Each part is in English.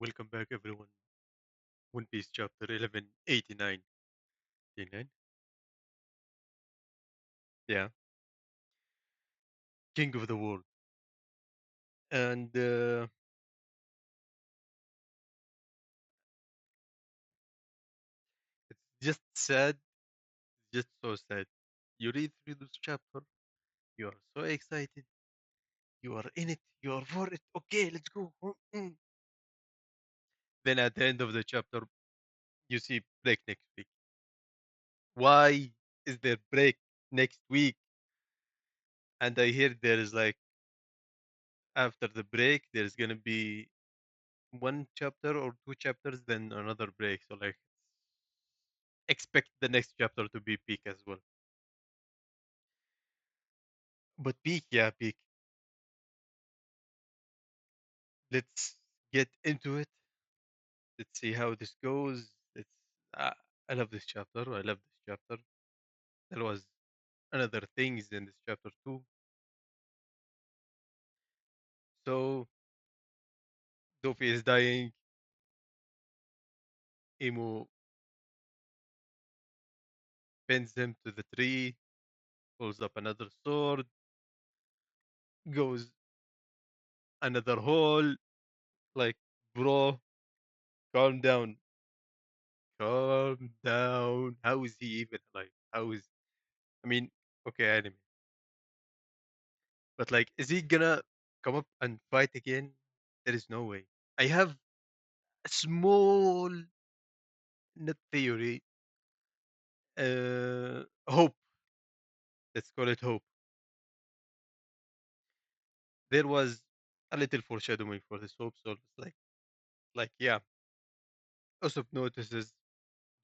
Welcome back, everyone. One Piece chapter 1189. 89? Yeah, King of the World. And it's just sad, just so sad. You read through this chapter, you are so excited, you are in it, you are for it. Okay, let's go. Then at the end of the chapter, you see break next week. Why is there break next week? And I hear there is like after the break, there's gonna be one chapter or two chapters, then another break. So like expect the next chapter to be peak as well. But peak, yeah, peak. Let's get into it. Let's see how this goes. Uh, I love this chapter. I love this chapter. There was another things in this chapter too. So Dofi is dying. Emo pins him to the tree. Pulls up another sword. Goes another hole. Like, bro, calm down. Calm down. How is he even alive? How is? I mean, okay, anime. But like, is he gonna come up and fight again? There is no way. I have a small, not theory, hope. Let's call it hope. There was a little foreshadowing for this hope, so it's like yeah. Usopp notices,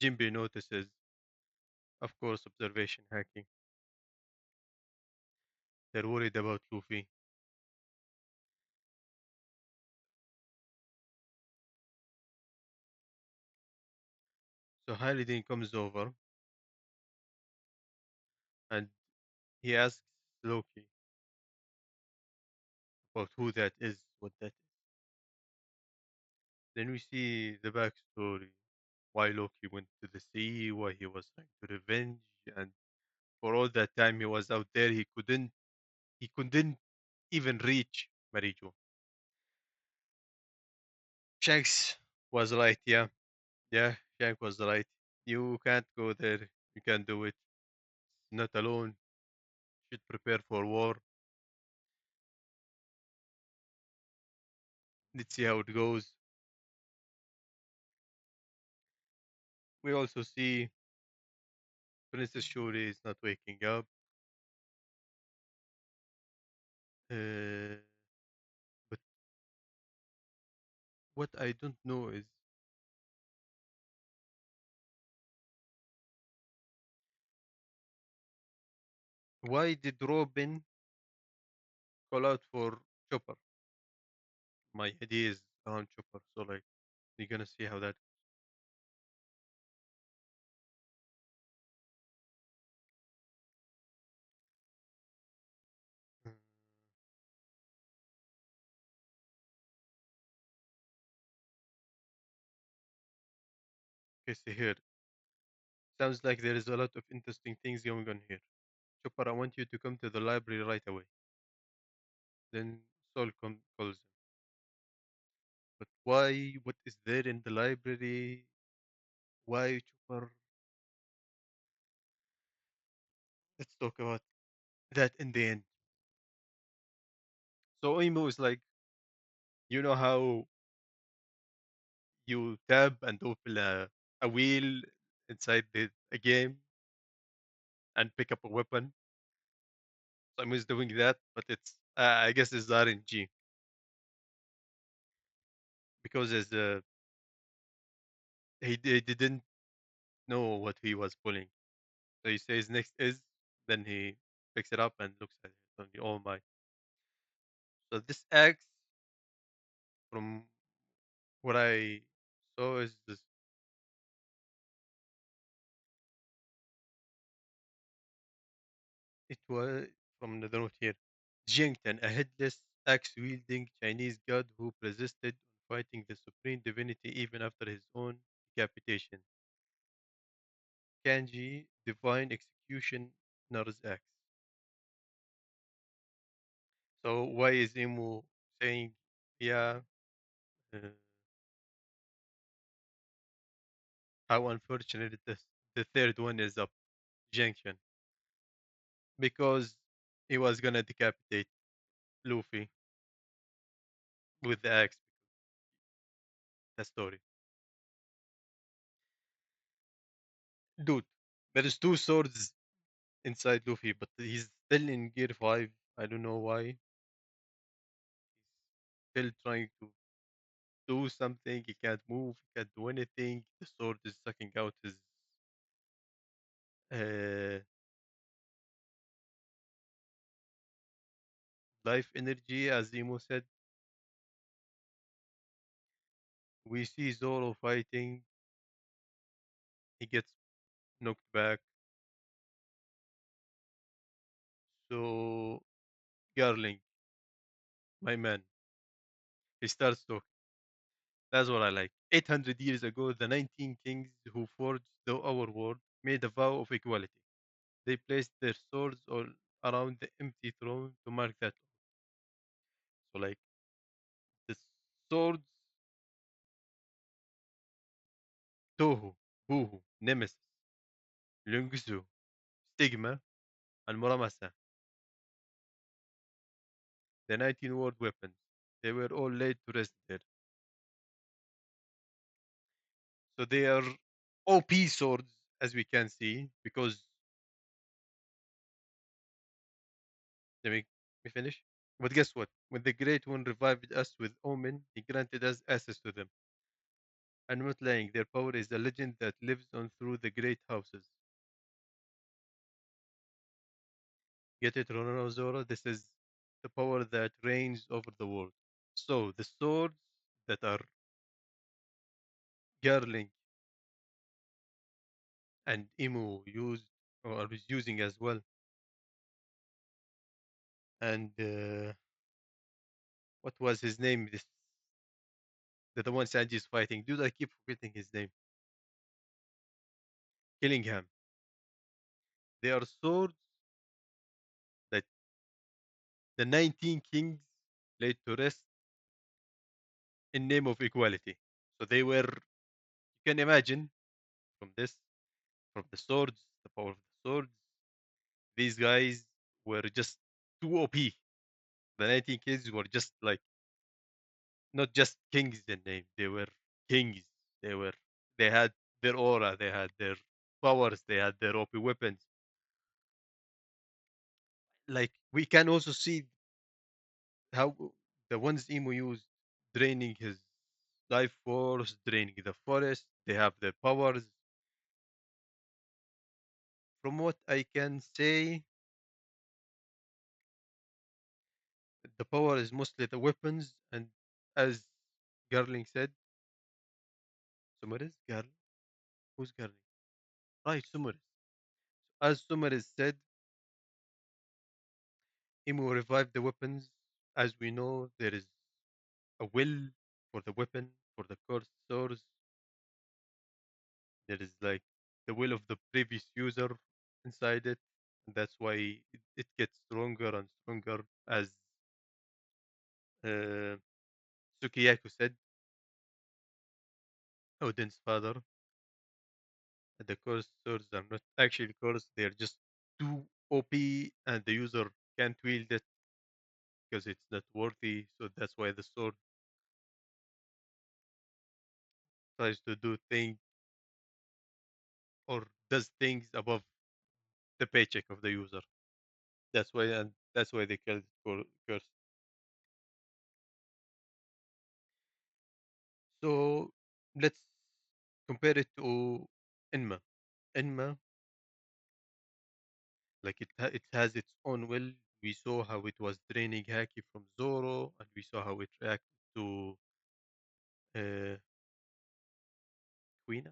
Jinbe notices, of course, observation hacking. They're worried about Luffy. So Hylian comes over and he asks Loki about who that is, what that is. Then we see the backstory, why Loki went to the sea, why he was trying to revenge, and for all that time he was out there, he couldn't even reach Marijo. Shanks was right, yeah, yeah, Shanks was right. You can't go there. You can't do it. Not alone. Should prepare for war. Let's see how it goes. We also see Princess Shuri is not waking up. Uh, but what I don't know is why did Robin call out for Chopper? My idea is around Chopper, so like you're gonna see how that. Mm, Okay, see here. Sounds like there is a lot of interesting things going on here. Chopper, I want you to come to the library right away. Then calls him. But why? What is there in the library? Why Chopper? Let's talk about that in the end. So Imo is like, you know how you tab and open a wheel inside a game and pick up a weapon. So Imo is doing that, but it's I guess it's RNG because he didn't know what he was pulling. So he says next is, then he picks it up and looks at it on the oh my. So this X, from what I saw, is this. It was from the note here. Jiangtan, a headless axe wielding Chinese god who persisted fighting the supreme divinity even after his own decapitation. Kanji, divine executioner's axe. So why is Imu saying, yeah, uh, how unfortunate the third one is up junction? Because he was gonna decapitate Luffy with the axe. The story, dude. There is two swords inside Luffy, but he's still in Gear 5. I don't know why. He's still trying to do something. He can't move, he can't do anything. The sword is sucking out his uh, life energy, as Emo said. We see Zoro fighting. He gets knocked back. So, Garling, my man, he starts talking. That's what I like. 800 years ago, the 19 kings who forged our world made a vow of equality. They placed their swords all around the empty throne to mark that. So, like, the swords, Toho, Buhu, Nemesis, Lungzu, Stigma, and Muramasa, the 19 world weapons, they were all laid to rest there. So they are OP swords, as we can see, because let me finish. But guess what? When the Great One revived us with Omen, he granted us access to them. I'm not lying, their power is a legend that lives on through the great houses. Get it, Roronoa? This is the power that reigns over the world. So the swords that are Garling and Imu used or is using as well, and what was his name? This the one Sanji is fighting. Dude, I keep forgetting his name. Killingham. They are swords that the 19 kings laid to rest in name of equality. So they were, you can imagine from this, from the swords, the power of the swords, these guys were just too OP. The 19 kings were just like, not just kings in name, they were kings. They were, they had their aura, they had their powers, they had their OP weapons. Like, we can also see how the ones Emo used draining his life force, draining the forest. They have their powers. From what I can say, the power is mostly the weapons, and as Garling said, Sumaris, Garling, who's Garling? Right, Sumaris. As Sumaris said, Emo revived the weapons. As we know, there is a will for the weapon, for the cursed source. There is like the will of the previous user inside it. And that's why it gets stronger and stronger, as uh, Sukiyako said, Odin's father. The cursed swords are not actually cursed, they're just too OP and the user can't wield it because it's not worthy. So that's why the sword tries to do things or does things above the paycheck of the user. That's why they call it curse. So let's compare it to Enma. Enma, like it has its own will. We saw how it was draining Haki from Zoro, and we saw how it reacted to uh, Quina.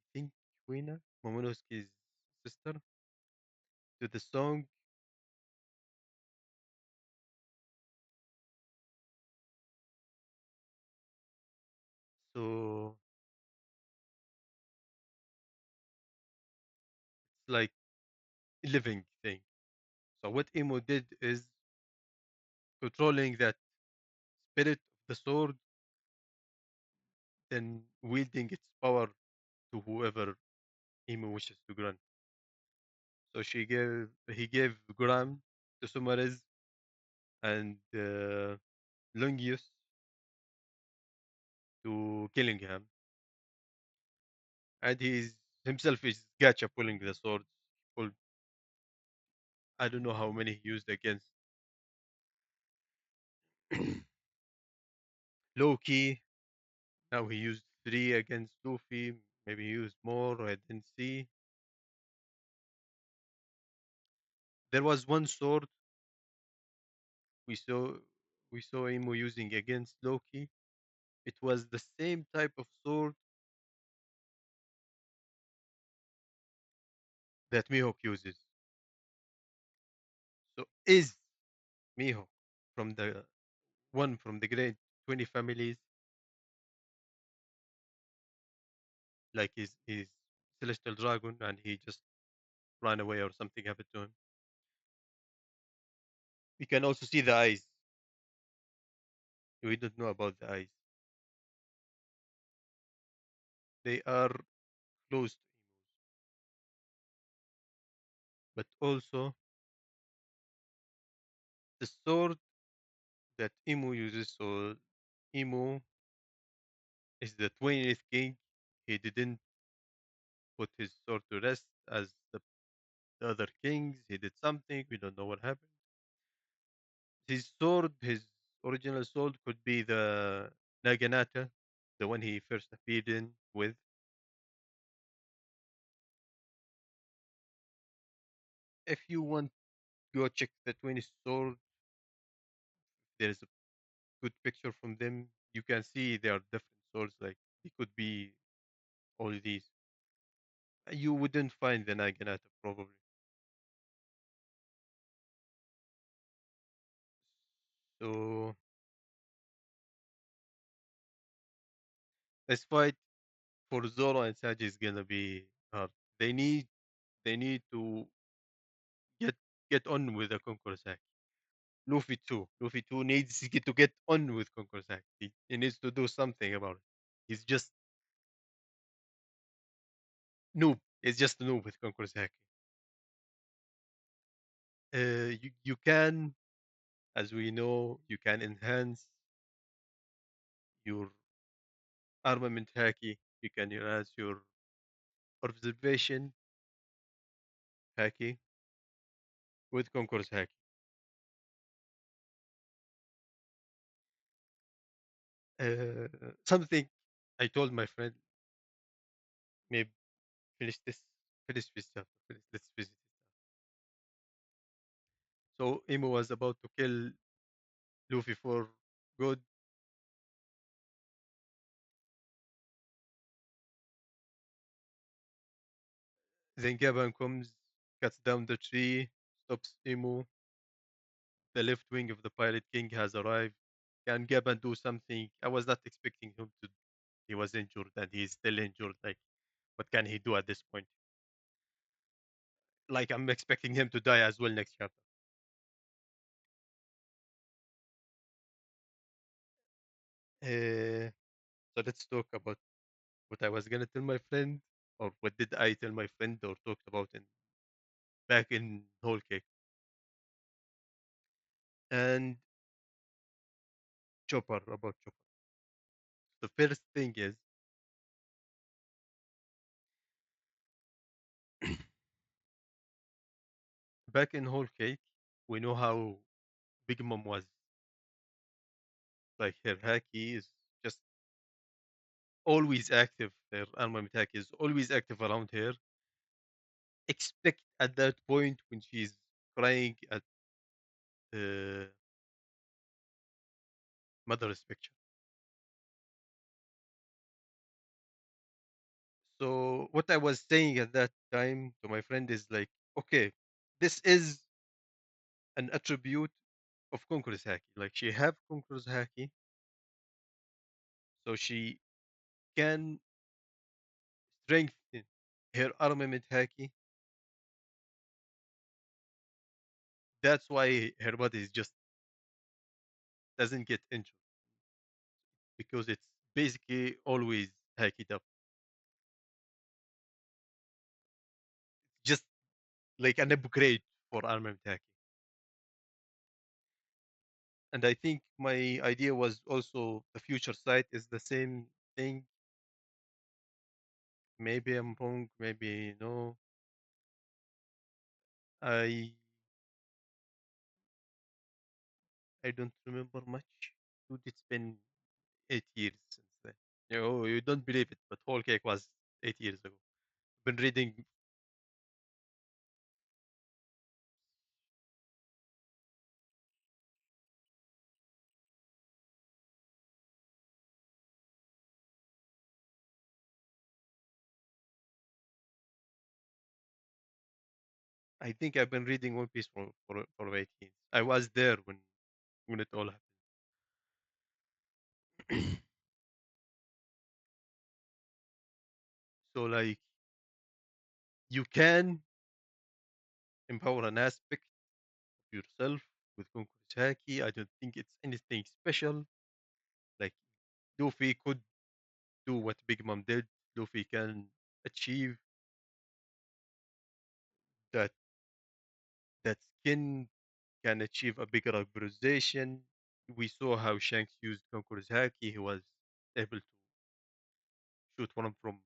I think Quina, Momonosuke's sister, to the song like a living thing. So what Emo did is controlling that spirit of the sword, then wielding its power to whoever Emo wishes to grant. So he gave Gram to Sumarez and Lungius to Killingham, and he's himself is Gacha pulling the sword. Pulled, I don't know how many he used against Loki. Now he used three against Luffy. Maybe he used more. I didn't see. There was one sword we saw we saw him using against Loki. It was the same type of sword that Mihawk uses. So is Mihawk from the one from the great 20 families, like his celestial dragon, and he just ran away or something happened to him. We can also see the eyes. We don't know about the eyes. They are close to Emus, but also the sword that Emu uses. So Emu is the 20th king. He didn't put his sword to rest as the other kings. He did something. We don't know what happened. His sword, his original sword, could be the Naginata, the one he first appeared in with. If you want, go check the 20 sword. There's a good picture from them. You can see they are different swords. Like they could be all these. You wouldn't find the Naginata probably. So this fight for Zoro and Sanji is gonna be hard. They need to get get on with the Conqueror Sack. Luffy too. Luffy too needs to get on with Conqueror Sack. He needs to do something about it. He's just noob. He's just a noob with Conqueror Sack. You can, as we know, you can enhance your armament haki. You can enhance your observation haki with Conqueror's haki. Uh, Something I told my friend, maybe finish this, finish this chapter, finish, let's visit this. So Imo was about to kill Luffy for good. Then Gaban comes, cuts down the tree, stops Imo. The left wing of the Pirate King has arrived. Can Gaban do something? I was not expecting him to. He was injured and he's still injured. Like, what can he do at this point? Like, I'm expecting him to die as well next chapter. Uh, so let's talk about what I was gonna tell my friend, or what did I tell my friend, or talked about in back in Whole Cake. And Chopper, about Chopper. The first thing is, back in Whole Cake, we know how Big Mom was. Like her haki is just always active. Her armament hack is always active around her. Expect at that point when she's crying at the mother's picture. So what I was saying at that time to my friend is like, okay, this is an attribute of Conqueror's Haki. Like she have Conqueror's Haki, so she can strengthen her armament Haki That's why her body is just doesn't get injured because it's basically always hacked up, just like an upgrade for armament hacking. And I think my idea was also the future site is the same thing. Maybe I'm wrong, maybe no. I I don't remember much. Dude, it's been 8 years since then. You don't believe it, but whole cake was 8 years ago. Been reading. I think I've been reading One Piece for 8 years. I was there when it all happened. So like you can empower an aspect of yourself with Conqueror's Haki. I don't think it's anything special. Like Luffy could do what Big Mom did. Luffy can achieve that that skin can achieve a bigger authorization. We saw how Shanks used Conqueror's Haki. He was able to shoot one from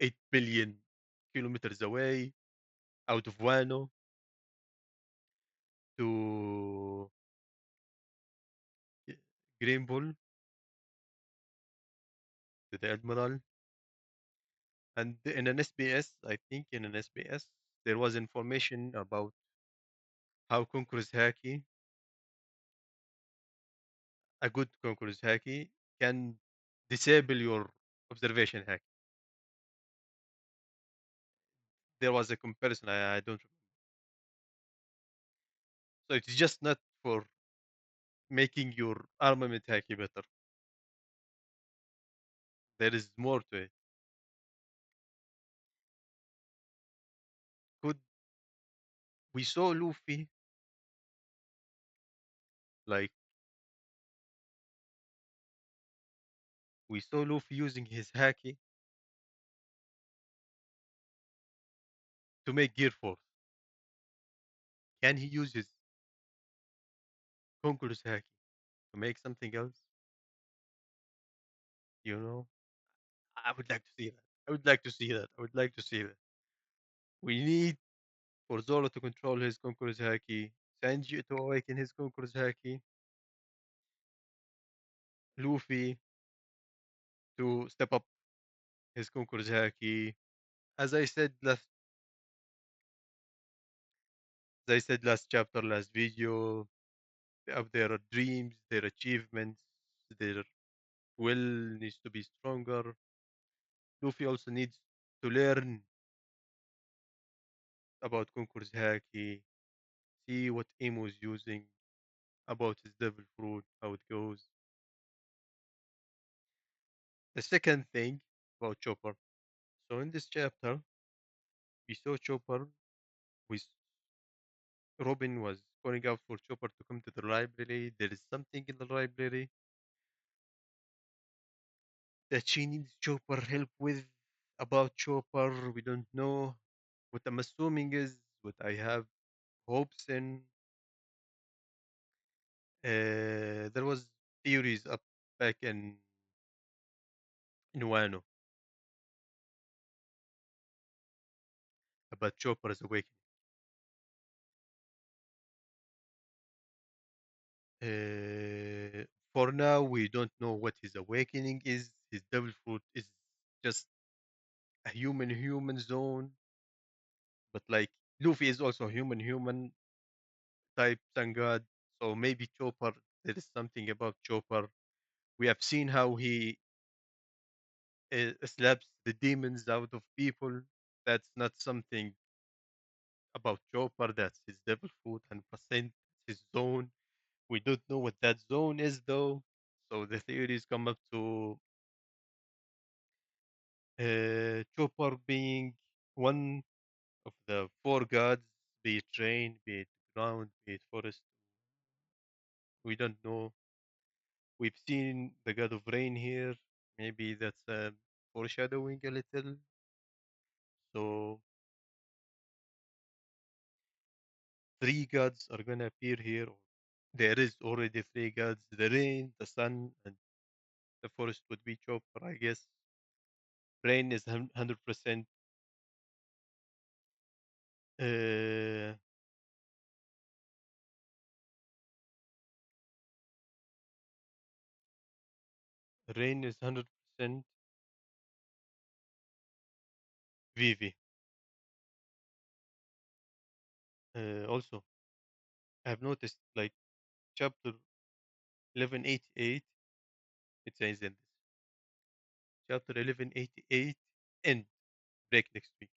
8 billion kilometers away out of Wano to Green Bull, to the Admiral. And in an SBS, I think in an SBS, there was information about how Conqueror's Haki, a good Conqueror's Haki, can disable your observation hack. There was a comparison, I don't remember. So it's just not for making your armament hacky better. There is more to it. Could we saw Luffy like we saw Luffy using his haki to make Gear Force. Can he use his Conqueror's haki to make something else? You know, I would like to see that. I would like to see that. I would like to see that. We need for Zoro to control his Conqueror's haki, Sanji to awaken his Conqueror's haki, Luffy to step up his Conqueror's haki. As I said last, as I said last chapter, last video, of their dreams, their achievements, their will needs to be stronger. Luffy also needs to learn about Conqueror's haki, see what Emo is using, about his devil fruit, how it goes. The second thing about Chopper. So in this chapter, we saw Chopper with Robin was calling out for Chopper to come to the library. There is something in the library that she needs Chopper help with about Chopper. We don't know. What I'm assuming is what I have hopes in. There was theories up back in Wano about Chopper's awakening. For now, we don't know what his awakening is. His devil fruit is just a human zone, but like Luffy is also human type sun god. So maybe Chopper. There is something about Chopper. We have seen how he slaps the demons out of people. That's not something about Chopper. That's his devil fruit, 100% his zone. We don't know what that zone is though. So the theories come up to Chopper being one of the four gods, be it rain, be it ground, be it forest. We don't know. We've seen the god of rain here. Maybe that's foreshadowing a little. So three gods are gonna appear here. There is already three gods: the rain, the sun, and the forest would be Chopper, I guess. Rain is 100%. Uh, Rain is 100% Vivi. Also, I've noticed like chapter 1188. It says in this chapter 1188 end break next week.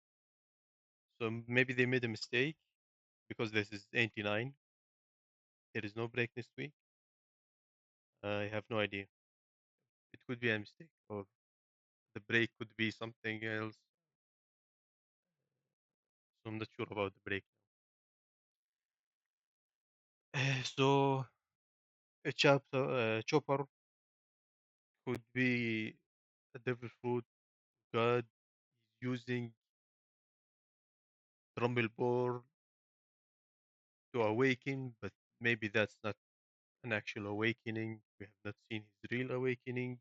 So maybe they made a mistake because this is 89. There is no break next week. I have no idea. It could be a mistake, or the break could be something else. So I'm not sure about the break. So a chopper could be a devil fruit god using Rumbleborn to awaken, but maybe that's not an actual awakening. We have not seen his real awakening.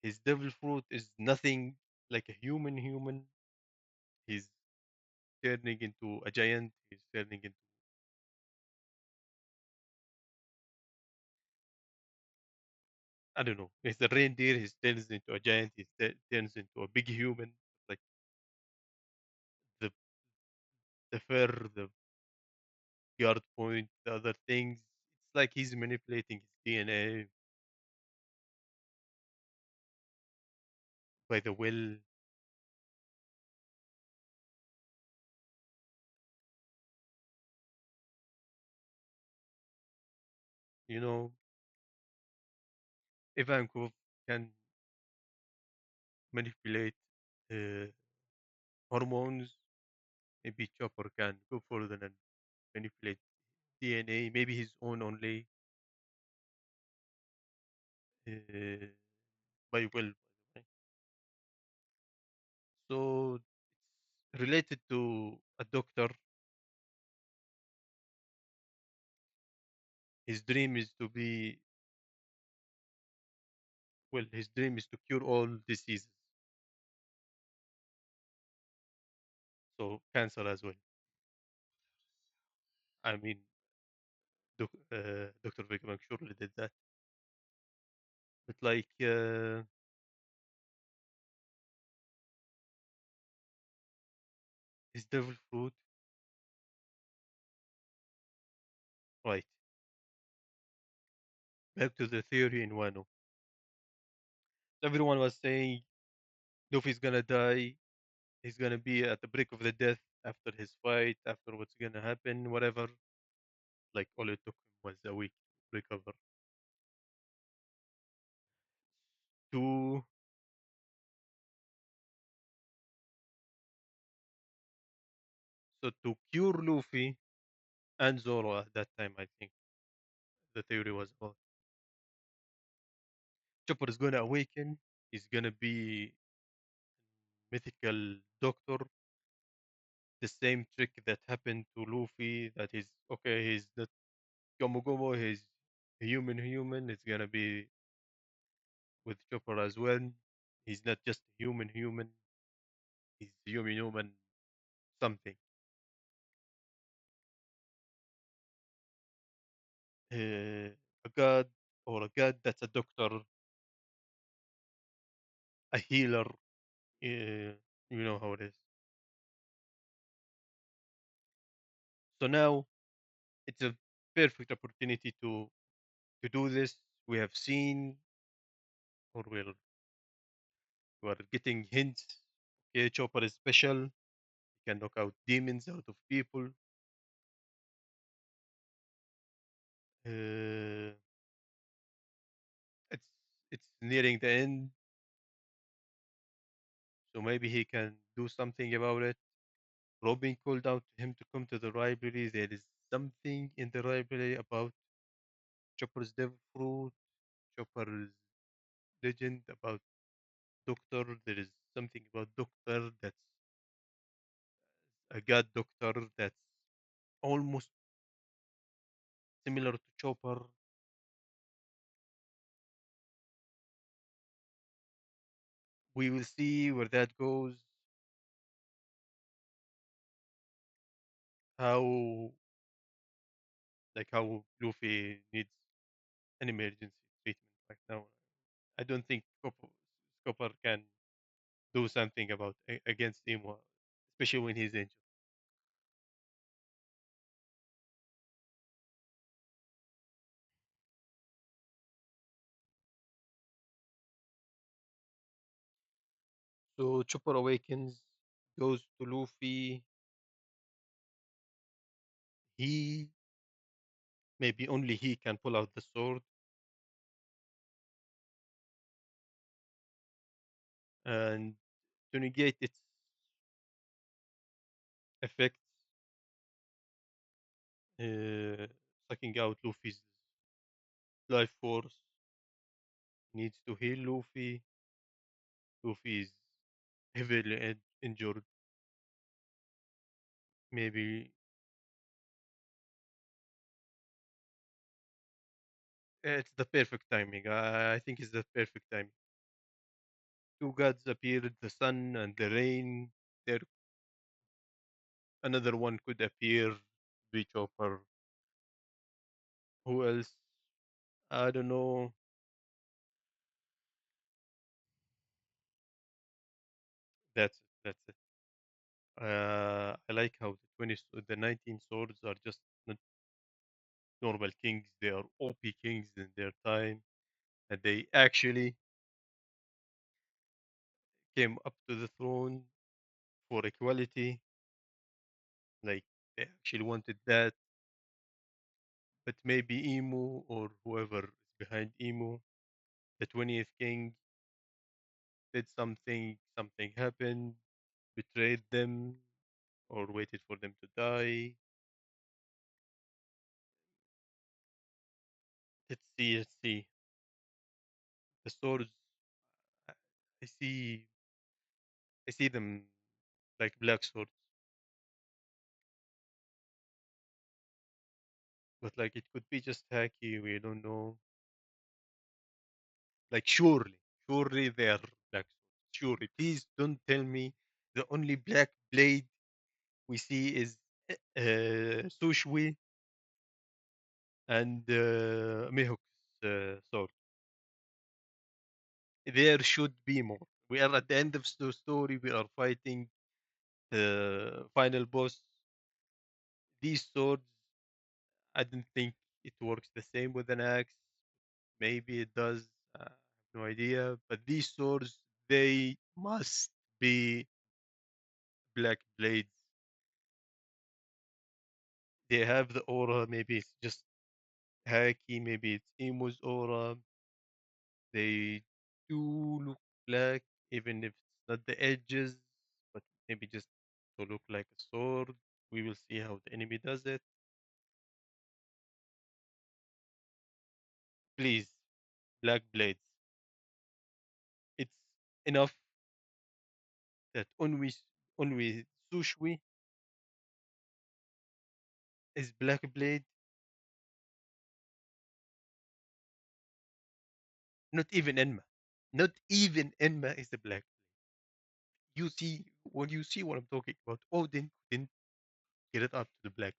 His devil fruit is nothing like a human. He's turning into a giant. He's turning into, I don't know. He's a reindeer. He turns into a giant. He turns into a big human. Like the the fur, the guard point, the other things. It's like he's manipulating his DNA by the will. You know, Ivankov can manipulate uh, hormones. Maybe Chopper can go further and manipulate DNA. Maybe his own only uh, by will. By the way. So it's related to a doctor. His dream is to be, well, his dream is to cure all diseases. So cancer as well. I mean, Dr. Vegman surely did that. But like his devil fruit, right? Back to the theory in Wano. Everyone was saying Luffy's gonna die. He's gonna be at the brink of the death after his fight, after what's gonna happen, whatever. Like all it took him was a week to recover. To to cure Luffy and Zoro at that time, I think the theory was about Chopper is gonna awaken. He's gonna be mythical doctor. The same trick that happened to Luffy. That is okay. He's not Gomu Gomu. He's human. It's gonna be with Chopper as well. He's not just human. He's human something. A god or a god that's a doctor, a healer. You know how it is. So now it's a perfect opportunity to do this. We have seen, or we're getting hints. Okay, Chopper is special. He can knock out demons out of people. Uh, it's it's nearing the end, so maybe he can do something about it. Robin called out to him to come to the library. There is something in the library about Chopper's devil fruit, Chopper's legend about Doctor. There is something about Doctor that's a god Doctor that's almost similar to Chopper. We will see where that goes. How how Luffy needs an emergency treatment right now. I don't think Chopper can do something against him, especially when he's injured. So Chopper awakens, goes to Luffy. He maybe only he can pull out the sword and to negate its effects, uh, sucking out Luffy's life force. Needs to heal Luffy. Luffy is heavily injured. Maybe it's the perfect timing. I think it's the perfect timing. Two gods appeared, the sun and the rain. There, another one could appear, be Chopper. Who else? I don't know. That's it. I like how the 19 swords are just not normal kings. They are OP kings in their time, and they actually came up to the throne for equality. Like they actually wanted that, but maybe Emu or whoever is behind Emu, the 20th king, did something. Something happened, betrayed them, or waited for them to die. Let's see. Let's see. The swords. I I see. I see them like black swords, but like it could be just hacky. We don't know. Like surely they are black swords. Surely, please don't tell me the only black blade we see is Sushui and Mihawk's sword. There should be more. We are at the end of the story. We are fighting the final boss. These swords, I don't think it works the same with an axe. Maybe it does. I have no idea. But these swords, they must be black blades. They have the aura. Maybe it's just Haki. Maybe it's Emu's aura. They do look black, even if it's not the edges, but maybe just to look like a sword. We will see how the enemy does it. Please, black blades. It's enough that Onwi Sushui is black blade. Not even Enma. Not even Enma is the black. You see, when you see what I'm talking about, Odin didn't get it up to the black.